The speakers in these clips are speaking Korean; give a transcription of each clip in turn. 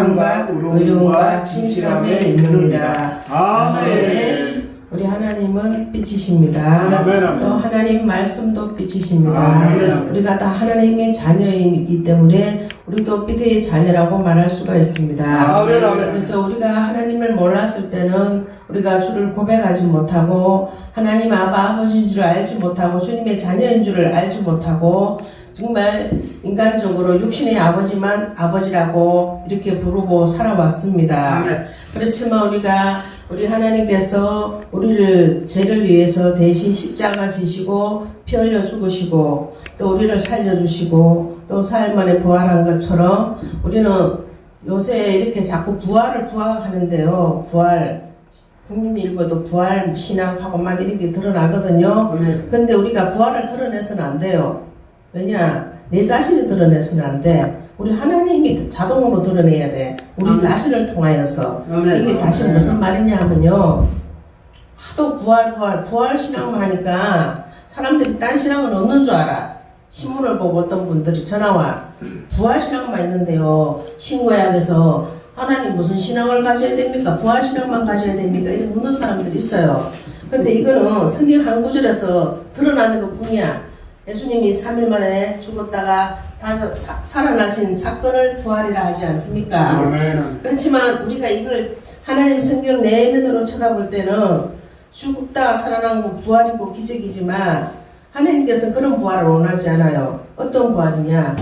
사랑과 의로움과 진실함에 있느니라. 아멘. 우리 하나님은 빛이십니다. 아멘. 또 하나님 말씀도 빛이십니다. 아멘. 우리가 다 하나님의 자녀이기 때문에 우리도 빛의 자녀라고 말할 수가 있습니다. 아멘. 그래서 우리가 하나님을 몰랐을 때는 우리가 주를 고백하지 못하고 하나님 아버지인 줄을 알지 못하고 주님의 자녀인 줄을 알지 못하고 정말 인간적으로 육신의 아버지만 아버지라고 이렇게 부르고 살아왔습니다. 아멘. 그렇지만 우리 하나님께서 우리를 죄를 위해서 대신 십자가 지시고 피 흘려 죽으시고 또 우리를 살려주시고 또 사흘 만에 부활한 것처럼 우리는 요새 이렇게 자꾸 부활을 부각하는데요. 국민일보도 부활 신앙하고 막 이렇게 드러나거든요. 근데 우리가 부활을 드러내서는 안 돼요. 왜냐? 내 자신이 드러내서는 안 돼. 우리 하나님이 자동으로 드러내야 돼. 우리 자신을 통하여서. 이게 다시 무슨 말이냐 하면요. 하도 부활 신앙만 하니까 사람들이 딴 신앙은 없는 줄 알아. 신문을 보고 어떤 분들이 전화와. 부활 신앙만 있는데요. 신고약에서 하나님 무슨 신앙을 가져야 됩니까? 부활 신앙만 가져야 됩니까? 이렇게 묻는 사람들이 있어요. 근데 이거는 성경 한 구절에서 드러나는 것 뿐이야. 예수님이 3일 만에 죽었다가 다시 살아나신 사건을 부활이라 하지 않습니까? 아멘. 그렇지만 우리가 이걸 하나님 성경 내면으로 쳐다볼 때는 죽었다가 살아난 거 부활이고 기적이지만 하나님께서 그런 부활을 원하지 않아요. 어떤 부활이냐?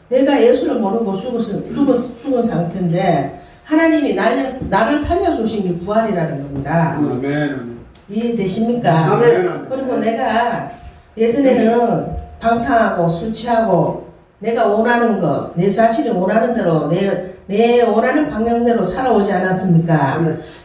내가 예수를 모르고 죽은 상태인데 하나님이 나를 살려주신 게 부활이라는 겁니다. 아멘. 이해되십니까? 아멘. 그리고 내가 예전에는 방탕하고 술 취하고 내가 원하는 거, 내 자신이 원하는 대로 내 원하는 방향대로 살아오지 않았습니까?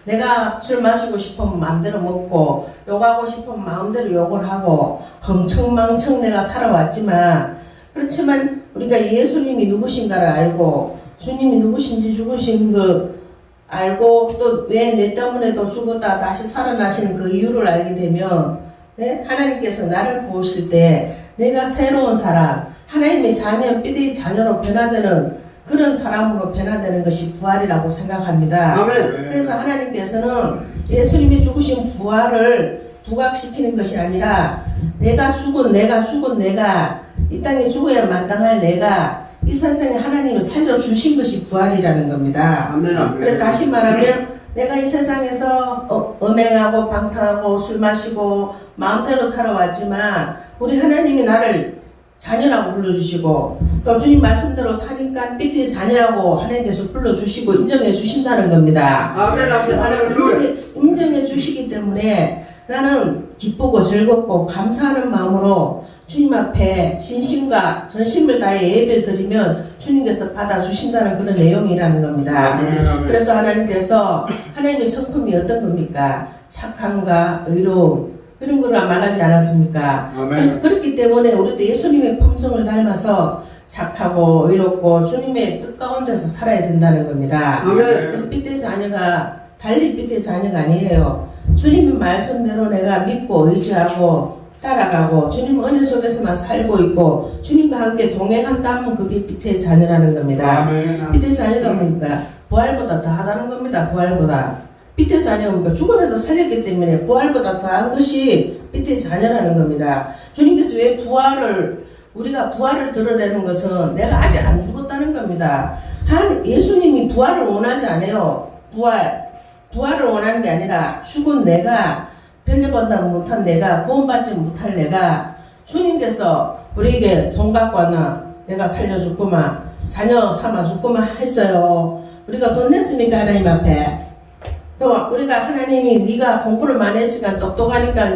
내가 술 마시고 싶으면 마음대로 먹고 욕하고 싶으면 마음대로 욕을 하고 흥청망청 내가 살아왔지만 그렇지만 우리가 예수님이 누구신가를 알고 주님이 누구신지 죽으신 걸 알고 또 왜 내 때문에 또 죽었다 다시 살아나시는 그 이유를 알게 되면 네? 하나님께서 나를 보실 때 내가 새로운 사람, 하나님의 자녀, 빛의 자녀로 변화되는 그런 사람으로 변화되는 것이 부활이라고 생각합니다. 아멘. 그래서 하나님께서는 예수님이 죽으신 부활을 부각시키는 것이 아니라 내가 죽은 내가 이 땅에 죽어야 마땅할 내가 이 세상에 하나님을 살려주신 것이 부활이라는 겁니다. 아멘. 다시 말하면 내가 이 세상에서 음행하고 방탕하고 술 마시고 마음대로 살아왔지만 우리 하나님이 나를 자녀라고 불러주시고 또 주님 말씀대로 사니까 빛의 자녀라고 하나님께서 불러주시고 인정해 주신다는 겁니다. 아멘. 인정해 주시기 때문에 나는 기쁘고 즐겁고 감사하는 마음으로 주님 앞에 진심과 전심을 다해 예배 드리면 주님께서 받아주신다는 그런 내용이라는 겁니다. 아멘. 그래서 하나님께서 하나님의 성품이 어떤 겁니까? 착함과 의로움 그런 걸 말하지 않았습니까? 아멘. 그래서 그렇기 때문에 우리도 예수님의 품성을 닮아서 착하고 의롭고 주님의 뜻 가운데서 살아야 된다는 겁니다. 아멘. 빛의 자녀가 달리 빛의 자녀가 아니에요. 주님의 말씀대로 내가 믿고 의지하고 따라가고 주님 은혜 속에서만 살고 있고 주님과 함께 동행한다면 그게 빛의 자녀라는 겁니다. 아멘. 빛의 자녀가 뭡니까? 부활보다 더하다는 겁니다. 부활보다. 빛의 자녀가 뭡니까? 죽음에서 살렸기 때문에 부활보다 더한 것이 빛의 자녀라는 겁니다. 주님께서 왜 우리가 부활을 드러내는 것은 내가 아직 안 죽었다는 겁니다. 예수님이 부활을 원하지 않아요. 부활을 원하는 게 아니라 죽은 내가 변력받지 못한 내가 구원받지 못할 내가 주님께서 우리에게 돈 갖고 왔나 내가 살려줬구만 자녀 삼아줬구만 했어요. 우리가 돈 냈습니까? 하나님 앞에. 또 우리가 하나님이 네가 공부를 많이 했으니까 똑똑하니까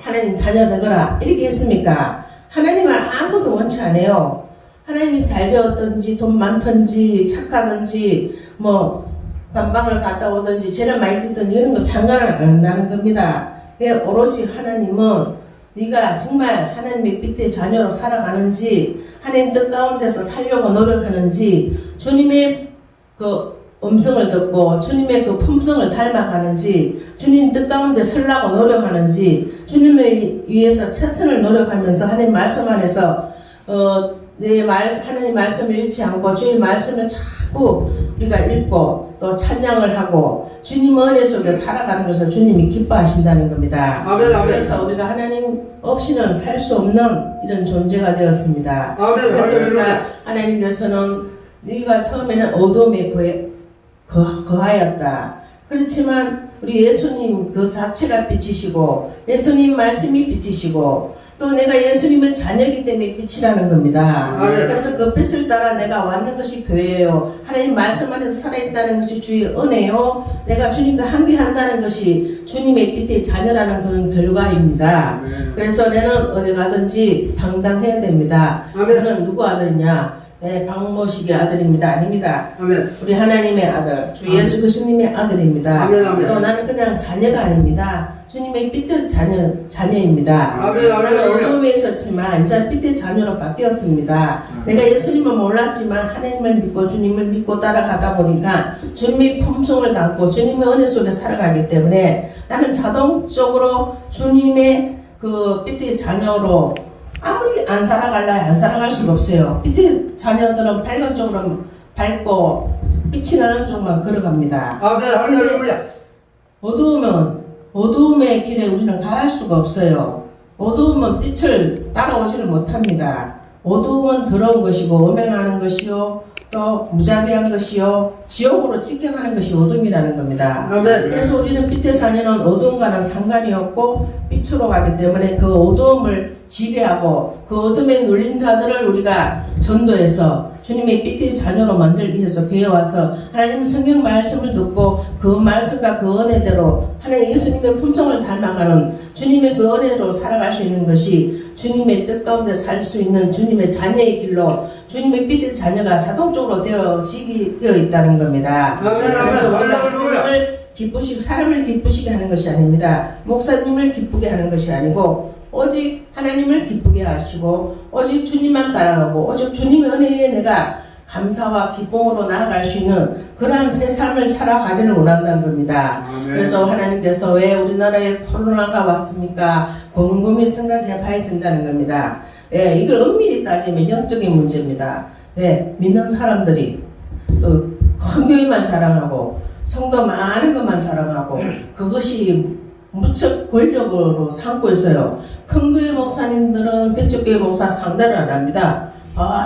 하나님 자녀 되거라 이렇게 했습니까? 하나님은 아무것도 원치 않아요. 하나님이 잘 배웠든지 돈 많든지 착하든지 감방을 갔다 오든지 죄를 많이 짓든지 이런 거 상관을 안 한다는 겁니다. 오로지 하나님은 네가 정말 하나님의 빛의 자녀로 살아가는지 하나님 뜻 가운데서 살려고 노력하는지 주님의 그 음성을 듣고 주님의 그 품성을 닮아가는지 주님 뜻 가운데 서려고 노력하는지 주님을 위해서 최선을 노력하면서 하나님 말씀 안에서 하나님 말씀을 잃지 않고 주의 말씀을 잘 자꾸 우리가 읽고 또 찬양을 하고 주님 은혜 속에 살아가는 것을 주님이 기뻐하신다는 겁니다. 아멘, 아멘. 그래서 우리가 하나님 없이는 살 수 없는 이런 존재가 되었습니다. 아멘, 그래서 할렐루야. 우리가 하나님께서는 네가 처음에는 어둠에 거하였다. 그렇지만 우리 예수님 그 자체가 빛이시고 예수님 말씀이 빛이시고 또 내가 예수님의 자녀이기 때문에 빛이라는 겁니다. 아멘. 그래서 그 빛을 따라 내가 왔는 것이 교회예요. 하나님 말씀 안에서 살아있다는 것이 주의 은혜요. 내가 주님과 함께한다는 것이 주님의 빛의 자녀라는 그런 결과입니다. 아멘. 그래서 나는 어디 가든지 당당해야 됩니다. 아멘. 너는 누구 아들이냐? 네, 박모식의 아들입니다. 아닙니다. 아멘. 우리 하나님의 아들, 주 아멘. 예수 그리스도님의 아들입니다. 아멘, 아멘. 또 나는 그냥 자녀가 아닙니다. 주님의 빛의 자녀입니다. 아멘, 아멘, 나는 아멘. 어둠에 있었지만 이제 빛의 자녀로 바뀌었습니다. 내가 예수님을 몰랐지만 하나님을 믿고 주님을 믿고 따라가다 보니까 주님의 품성을 담고 주님의 은혜 속에 살아가기 때문에 나는 자동적으로 주님의 그 빛의 자녀로 아무리 안 살아갈 수가 없어요. 빛의 자녀들은 밝은 쪽으로 밝고 빛이 나는 쪽만 걸어갑니다. 아멘, 할렐루야. 어두움의 길에 우리는 갈 수가 없어요. 어두움은 빛을 따라오지를 못합니다. 어두움은 더러운 것이고 음행하는 것이요 또 무자비한 것이요 지옥으로 직행하는 것이 어둠이라는 겁니다. 아멘. 그래서 우리는 빛의 자녀는 어두움과는 상관이 없고 빛으로 가기 때문에 그 어두움을 지배하고 그 어둠에 눌린 자들을 우리가 전도해서 주님의 빛의 자녀로 만들기 위해서 교회에 와서 하나님 성경 말씀을 듣고 그 말씀과 그 은혜대로 하나님 예수님의 품성을 닮아가는 주님의 그 은혜로 살아갈 수 있는 것이 주님의 뜻 가운데 살 수 있는 주님의 자녀의 길로 주님의 빛의 자녀가 자동적으로 되어 있다는 겁니다. 아멘, 그래서 아멘, 우리가 할렐루야. 하나님을 기쁘시고 사람을 기쁘시게 하는 것이 아닙니다. 목사님을 기쁘게 하는 것이 아니고 오직 하나님을 기쁘게 하시고 오직 주님만 따라가고 오직 주님의 은혜에 내가 감사와 기쁨으로 나아갈 수 있는 그러한 새 삶을 살아가기를 원한다는 겁니다. 아멘. 그래서 하나님께서 왜 우리나라에 코로나가 왔습니까? 곰곰이 생각해 봐야 된다는 겁니다. 예, 이걸 엄밀히 따지면 영적인 문제입니다. 예, 믿는 사람들이 또 큰 교회만 자랑하고 성도 많은 것만 자랑하고 그것이 무척 권력으로 삼고 있어요. 큰 교회 목사님들은 개척 교회 목사 상대를 안 합니다.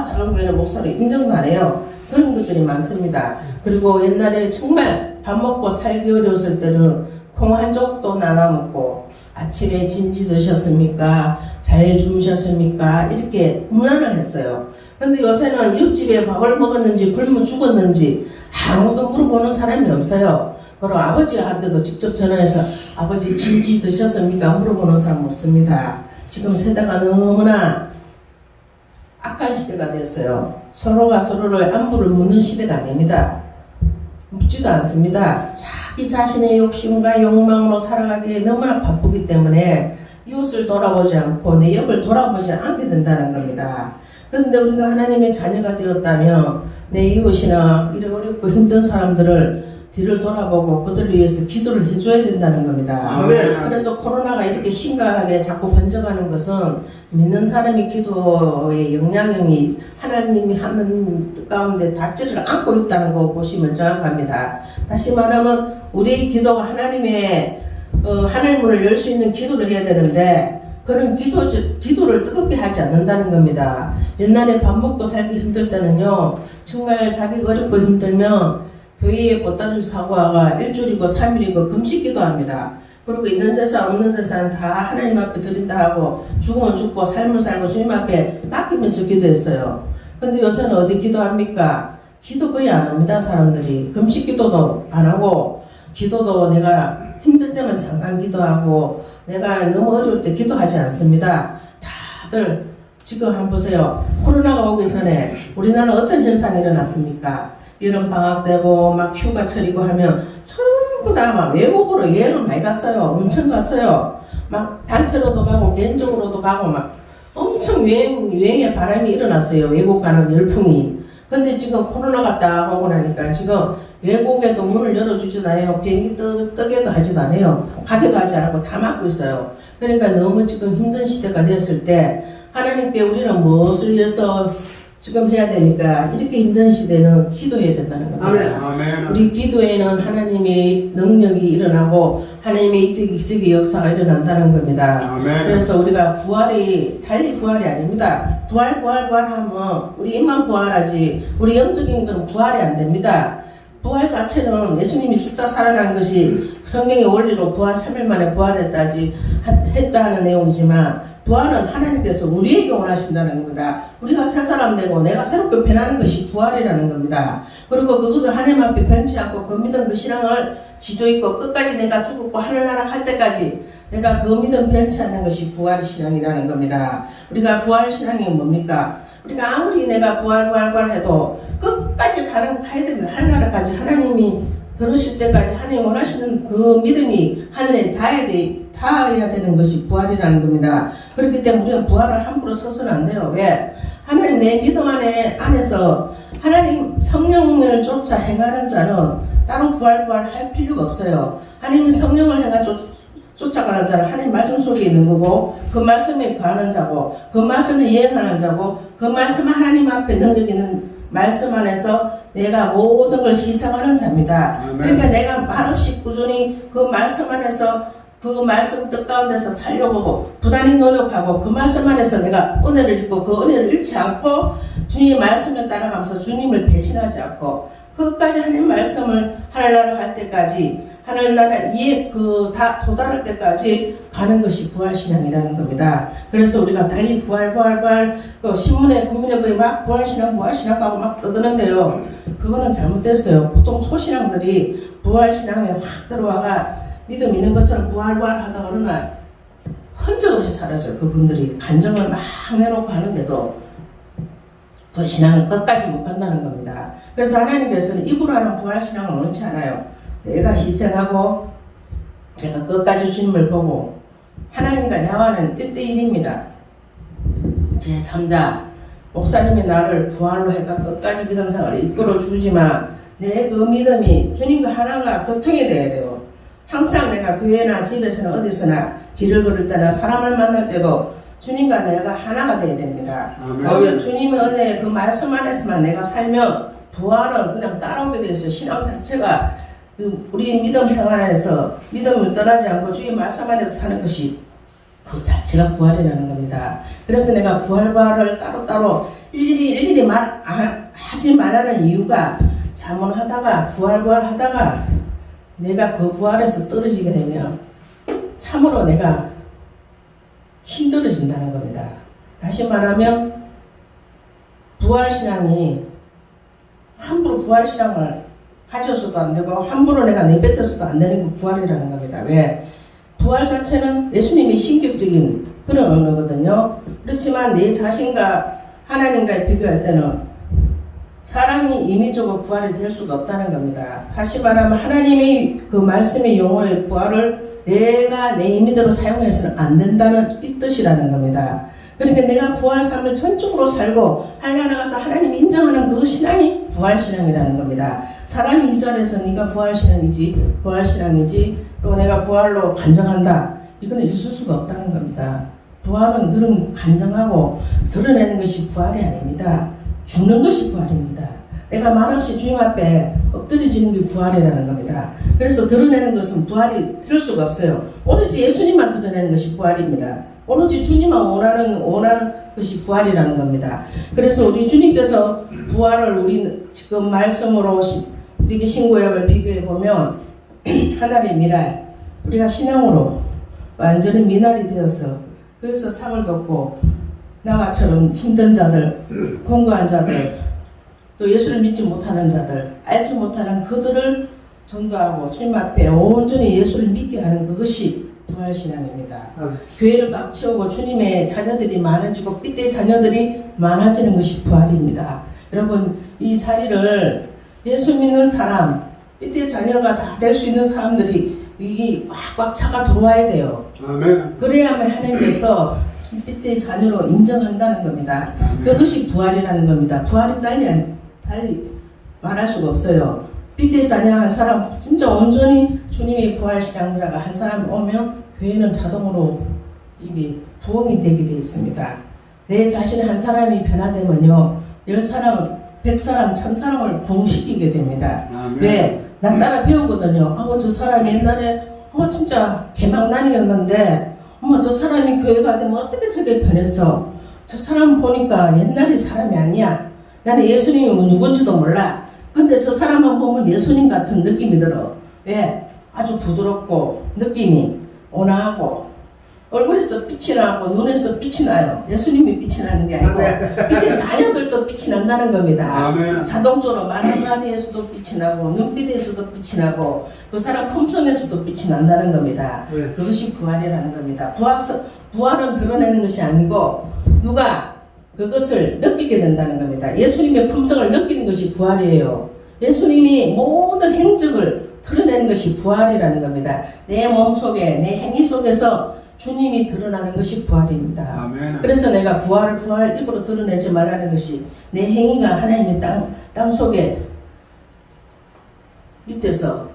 작은 교회 목사를 인정도 안 해요. 그런 것들이 많습니다. 그리고 옛날에 정말 밥 먹고 살기 어려웠을 때는 콩 한 족도 나눠 먹고 아침에 진지 드셨습니까? 잘 주무셨습니까? 이렇게 문안을 했어요. 근데 요새는 옆집에 밥을 먹었는지 굶어 죽었는지 아무도 물어보는 사람이 없어요. 그리고 아버지한테도 직접 전화해서 아버지 진지 드셨습니까? 물어보는 사람 없습니다. 지금 세대가 너무나 악한 시대가 됐어요. 서로가 서로를 안부를 묻는 시대가 아닙니다. 묻지도 않습니다. 자기 자신의 욕심과 욕망으로 살아가기에 너무나 바쁘기 때문에 이웃을 돌아보지 않고 내 옆을 돌아보지 않게 된다는 겁니다. 그런데 우리가 하나님의 자녀가 되었다면 내 이웃이나 이런 어렵고 힘든 사람들을 뒤를 돌아보고 그들을 위해서 기도를 해줘야 된다는 겁니다. 아멘. 그래서 코로나가 이렇게 심각하게 자꾸 번져가는 것은 믿는 사람의 기도의 영향력이 하나님이 하는 뜻 가운데 닿지를 않고 있다는 거 보시면 정확합니다. 다시 말하면 우리의 기도가 하나님의 하늘 문을 열 수 있는 기도를 해야 되는데 그런 기도를 뜨겁게 하지 않는다는 겁니다. 옛날에 밥 먹고 살기 힘들 때는요 정말 자기가 어렵고 힘들면 교회에 보따리 사고 와가 일주일이고 3일이고 금식 기도합니다. 그리고 있는 재산 없는 재산 다 하나님 앞에 드린다 하고 죽으면 죽고 살면 살고 주님 앞에 맡기면서 기도했어요. 근데 요새는 어디 기도합니까? 기도 거의 안 합니다. 사람들이 금식 기도도 안 하고 기도도 내가 힘들 때만 잠깐 기도하고 내가 너무 어려울 때 기도하지 않습니다. 다들 지금 한번 보세요. 코로나가 오기 전에 우리나라는 어떤 현상이 일어났습니까? 이런 방학되고 막 휴가철이고 하면 전부 다 막 외국으로 여행을 많이 갔어요. 엄청 갔어요. 막 단체로도 가고 개인적으로도 가고 막 엄청 유행의 바람이 일어났어요. 외국 가는 열풍이. 근데 지금 코로나가 딱 오고 나니까 지금 외국에도 문을 열어주지도 않아요. 비행기 뜨게도 하지도 않아요. 가게도 하지 않고 다 막고 있어요. 그러니까 너무 지금 힘든 시대가 되었을 때 하나님께 우리는 무엇을 위해서 지금 해야 되니까 이렇게 힘든 시대는 기도해야 된다는 겁니다. 아멘. 우리 기도에는 하나님의 능력이 일어나고 하나님의 기적의 역사가 일어난다는 겁니다. 아멘. 그래서 우리가 부활이 달리 부활이 아닙니다. 부활하면 우리 입만 부활하지 우리 영적인 건 부활이 안 됩니다. 부활 자체는 예수님이 죽다 살아난 것이 성경의 원리로 부활 3일 만에 했다 하는 내용이지만 부활은 하나님께서 우리에게 원하신다는 겁니다. 우리가 새 사람 되고 내가 새롭게 변하는 것이 부활이라는 겁니다. 그리고 그것을 하나님 앞에 변치 않고 그 믿음 그 신앙을 지조있고 끝까지 내가 죽었고 하늘나라 갈 때까지 내가 그 믿음 변치 않는 것이 부활 신앙이라는 겁니다. 우리가 부활 신앙이 뭡니까? 우리가 아무리 내가 부활 해도 끝까지 가야 됩니다. 하늘나라까지 하나님이 그러실 때까지 하나님 원하시는 그 믿음이 하늘에 닿아야 되는 것이 부활이라는 겁니다. 그렇기 때문에 우리가 부활을 함부로 써서는 안 돼요. 왜? 하나님 내 믿음 안에서 하나님 성령을 쫓아 행하는 자는 따로 부활할 필요가 없어요. 하나님이 성령을 쫓아가는 자는 하나님 말씀 속에 있는 거고 그 말씀에 거하는 자고 그 말씀을 이행하는 자고 그 말씀 하나님 앞에 능력 있는 말씀 안에서 내가 모든 걸 희생하는 자입니다. 그러니까 내가 말없이 꾸준히 그 말씀 안에서 그 말씀 뜻 가운데서 살려보고 부단히 노력하고 그 말씀 안에서 내가 은혜를 입고 그 은혜를 잃지 않고 주님의 말씀을 따라가면서 주님을 배신하지 않고 끝까지 하나님 말씀을 하늘나라 갈 때까지 하늘나라에 다 도달할 때까지 가는 것이 부활신앙이라는 겁니다. 그래서 우리가 달리 부활 그 신문에 국민의힘이 막 부활신앙 하고 막 떠드는데요. 그거는 잘못됐어요. 보통 초신앙들이 부활신앙에 확 들어와가 믿음 있는 것처럼 부활 하다가 어느 날 흔적 없이 사라져요. 그분들이 간정을 막 내놓고 하는데도 그 신앙을 끝까지 못 간다는 겁니다. 그래서 하나님께서는 입으로 하는 부활신앙을 원치 않아요. 내가 희생하고 내가 끝까지 주님을 보고 하나님과 나와는 1대1입니다. 제3자 목사님이 나를 부활로 해가 끝까지 믿음생활을 이끌어 주지만 내 그 믿음이 주님과 하나가 교통이 돼야 돼요. 항상 내가 교회나 집에서나 어디서나 길을 걸을 때나 사람을 만날 때도 주님과 내가 하나가 돼야 됩니다. 오직 주님의 은혜의 그 말씀 안에서만 내가 살면 부활은 그냥 따라오게 되어 있어요. 신앙 자체가 우리 믿음 생활에서 믿음을 떠나지 않고 주의 말씀 안에서 사는 것이 그 자체가 부활이라는 겁니다. 그래서 내가 부활을 따로따로 일일이 하지 말라는 이유가 자문하다가 부활하다가 내가 그 부활에서 떨어지게 되면 참으로 내가 힘들어진다는 겁니다. 다시 말하면 부활신앙이 함부로 부활신앙을 가져서도 안 되고 함부로 내가 내뱉어서도 안 되는 그 부활이라는 겁니다. 왜? 부활 자체는 예수님이 신격적인 그런 언어거든요. 그렇지만 내 자신과 하나님과 비교할 때는 사람이 임의적으로 부활이 될 수가 없다는 겁니다. 다시 말하면 하나님이 그 말씀의 영혼의 부활을 내가 내 임의대로 사용해서는 안 된다는 이 뜻이라는 겁니다. 그러니까 내가 부활 삶을 전적으로 살고 하나님 가서 하나님 인정하는 그 신앙이 부활신앙이라는 겁니다. 사람이 이 자리에서 네가 부활신앙이지 또 내가 부활로 간증한다. 이거는 있을 수가 없다는 겁니다. 부활은 그런 간증하고 드러내는 것이 부활이 아닙니다. 죽는 것이 부활입니다. 내가 말없이 주님 앞에 엎드려지는 게 부활이라는 겁니다. 그래서 드러내는 것은 부활이 될 수가 없어요. 오로지 예수님만 드러내는 것이 부활입니다. 오로지 주님만 원하는 것이 부활이라는 겁니다. 그래서 우리 주님께서 부활을 우리 지금 말씀으로 우리에게 신구약을 비교해 보면 하나님의 미랄, 우리가 신앙으로 완전히 미랄이 되어서 그래서 상을 받고 나와처럼 힘든 자들, 공고한 자들, 또 예수를 믿지 못하는 자들, 알지 못하는 그들을 전도하고 주님 앞에 온전히 예수를 믿게 하는 그것이 부활신앙입니다. 교회를 막 채우고 주님의 자녀들이 많아지고 삐때 자녀들이 많아지는 것이 부활입니다. 여러분 이 자리를 예수 믿는 사람, 삐때 자녀가 다 될 수 있는 사람들이 이게 꽉 차가 들어와야 돼요. 아멘. 그래야만 하나님께서 삐때 자녀로 인정한다는 겁니다. 그것이 부활이라는 겁니다. 부활이 달리 말할 수가 없어요. 삐때 자녀 한 사람 진짜 온전히 주님의 부활신앙자가 한 사람 오면 교회는 자동으로 이게 부흥이 되게 되어 있습니다. 내 자신 한 사람이 변화되면요 10사람, 100사람, 1000사람을 구원시키게 됩니다. 아멘. 왜? 나 따라 배우거든요. 저 사람이 옛날에 진짜 개망난이었는데 저 사람이 교회가 되면 어떻게 저게 변했어? 저 사람 보니까 옛날의 사람이 아니야. 나는 예수님이 누군지도 몰라. 근데 저 사람만 보면 예수님 같은 느낌이 들어. 왜? 아주 부드럽고 느낌이 온화하고 얼굴에서 빛이 나고 눈에서 빛이 나요. 예수님이 빛이 나는 게 아니고 밑에 자녀들도 빛이 난다는 겁니다. 아멘. 자동적으로 말 한마디에서도 빛이 나고 눈빛에서도 빛이 나고 그 사람 품성에서도 빛이 난다는 겁니다. 네. 그것이 부활이라는 겁니다. 부활은 드러내는 것이 아니고 누가 그것을 느끼게 된다는 겁니다. 예수님의 품성을 느끼는 것이 부활이에요. 예수님이 모든 행적을 드러내는 것이 부활이라는 겁니다. 내 몸속에 내 행위 속에서 주님이 드러나는 것이 부활입니다. 아멘. 그래서 내가 부활 입으로 드러내지 말라는 것이 내 행위가 하나님의 땅 속에 밑에서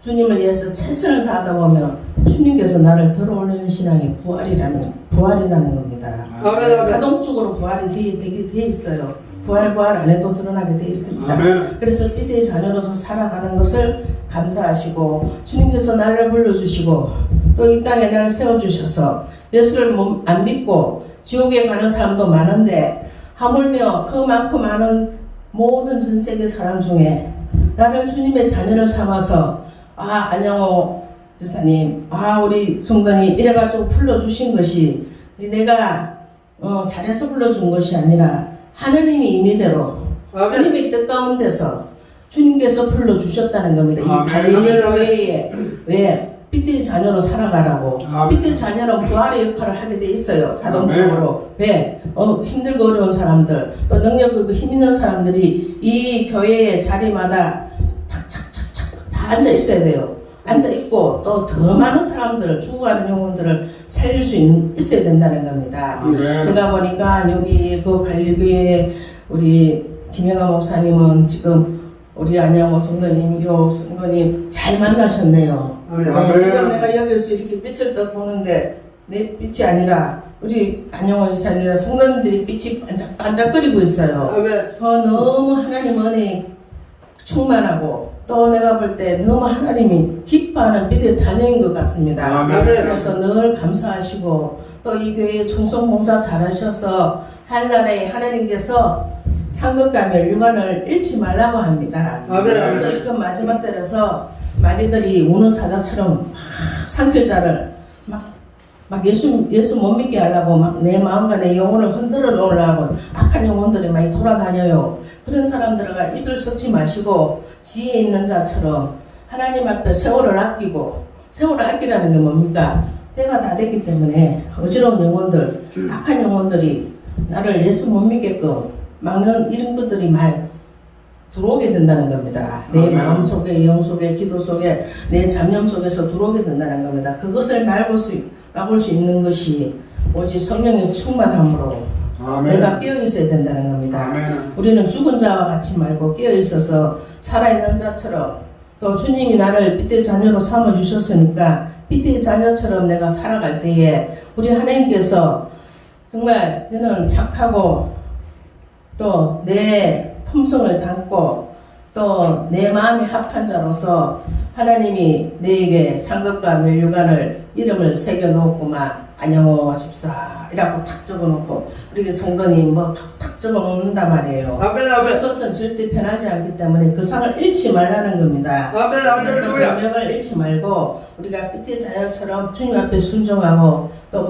주님을 위해서 최선을 다하다 보면 주님께서 나를 들어올리는 신앙이 부활이라는 겁니다. 아멘. 자동적으로 부활이 되게 있어요. 부활 안 해도 드러나게 되어 있습니다. 아멘. 그래서 삐대의 자녀로서 살아가는 것을 감사하시고 주님께서 나를 불러주시고 또 이 땅에 나를 세워주셔서 예수를 안 믿고 지옥에 가는 사람도 많은데 하물며 그 많고 많은 모든 전 세계 사람 중에 나를 주님의 자녀를 삼아서 안영호 지사님 우리 성도님 이래가지고 불러주신 것이 내가 잘해서 불러준 것이 아니라 하나님이 임의대로 하나님의 뜻 가운데서 주님께서 불러주셨다는 겁니다. 이 갈릴리 교회에 왜 삐띠의 자녀로 살아가라고. 삐띠의 자녀는 부활의 역할을 하게 돼 있어요. 자동적으로. 왜? 힘들고 어려운 사람들 또 능력 있고 힘 있는 사람들이 이 교회의 자리마다 탁착착착 다 앉아 있어야 돼요. 앉아 있고 또 더 많은 사람들 죽어가는 영혼들을 살릴 수 있어야 된다는 겁니다. 제가 보니까 여기 그 갈릴리교회 우리 김영아 목사님은 지금 우리 안양호 성도님, 요 성도님 잘 만나셨네요. 지금 내가 여기서 이렇게 빛을 떠 보는데 내 빛이 아니라 우리 안양호 이사님이나 성도님들이 빛이 반짝반짝거리고 있어요. 너무 하나님 은혜 충만하고 또 내가 볼 때 너무 하나님이 기뻐하는 빛의 자녀인 것 같습니다. 그래서 늘 감사하시고 또 이 교회에 충성봉사 잘하셔서 한날에 하나님께서 상급과 멸류관을 잃지 말라고 합니다. 그래서 지금 마지막 때라서 마귀들이 우는 사자처럼 상실자를 막 예수 못 믿게 하려고 막 내 마음과 내 영혼을 흔들어 놓으려고 악한 영혼들이 많이 돌아다녀요. 그런 사람들과 입을 썩지 마시고 지혜 있는 자처럼 하나님 앞에 세월을 아끼고 세월을 아끼라는 게 뭡니까? 때가 다 됐기 때문에 어지러운 영혼들, 악한 영혼들이 나를 예수 못 믿게끔 막는 이런 것들이 많이 들어오게 된다는 겁니다. 내 마음 속에, 영 속에, 기도 속에, 내 잡념 속에서 들어오게 된다는 겁니다. 그것을 막을 수 있는 것이 오직 성령의 충만함으로 내가 깨어 있어야 된다는 겁니다. 우리는 죽은 자와 같이 말고 깨어 있어서 살아있는 자처럼 또 주님이 나를 삐띠의 자녀로 삼아 주셨으니까 삐띠의 자녀처럼 내가 살아갈 때에 우리 하나님께서 정말 너는 착하고 또 내 품성을 담고 또 내 마음이 합한 자로서 하나님이 내게 상급과 멸류관을 이름을 새겨놓고만 안영호 집사이라고 탁 적어놓고 우리 성도님 탁 적어놓는단 말이에요. 그것은 절대 변하지 않기 때문에 그 상을 잃지 말라는 겁니다. 그래서 그 명을 잃지 말고 우리가 삐띠의 자녀처럼 주님 앞에 순종하고 또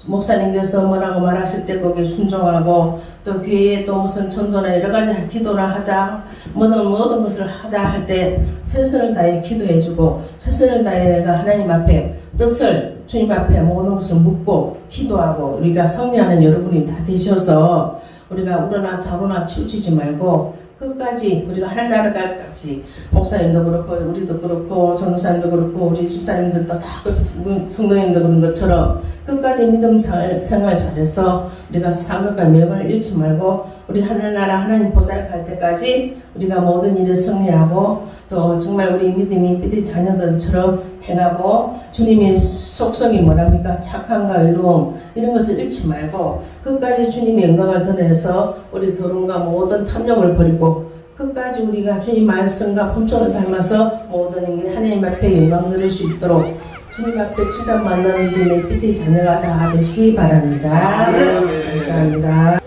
목사님께서 뭐라고 말하실 때 거기에 순종하고 또 교회에 또 무슨 전도나 여러 가지 기도나 하자 모든 것을 하자 할 때 최선을 다해 기도해주고 최선을 다해 내가 하나님 앞에 뜻을 주님 앞에 모든 것을 묻고 기도하고 우리가 성리하는 여러분이 다 되셔서 우리가 우러나 좌로나 치우치지 말고 끝까지 우리가 하늘나라까지 목사님도 그렇고 우리도 그렇고 전도사님도 그렇고 우리 집사님들도 다 성도님도 그런 것처럼 끝까지 믿음 생활 잘해서 우리가 상급과 명을 잃지 말고 우리 하늘나라 하나님 보살갈 때까지 우리가 모든 일을 승리하고 또 정말 우리 믿음이 삐들 자녀들처럼 행하고 주님의 속성이 뭐랍니까? 착함과 의로움 이런 것을 잃지 말고 끝까지 주님의 영광을 드러내서 우리 더러움과 모든 탐욕을 버리고 끝까지 우리가 주님 말씀과 품성을 닮아서 모든 하나님 앞에 영광 드릴 수 있도록 주님 앞에 칭찬받는 믿음의 삐들 자녀가 다 되시기 바랍니다. 감사합니다.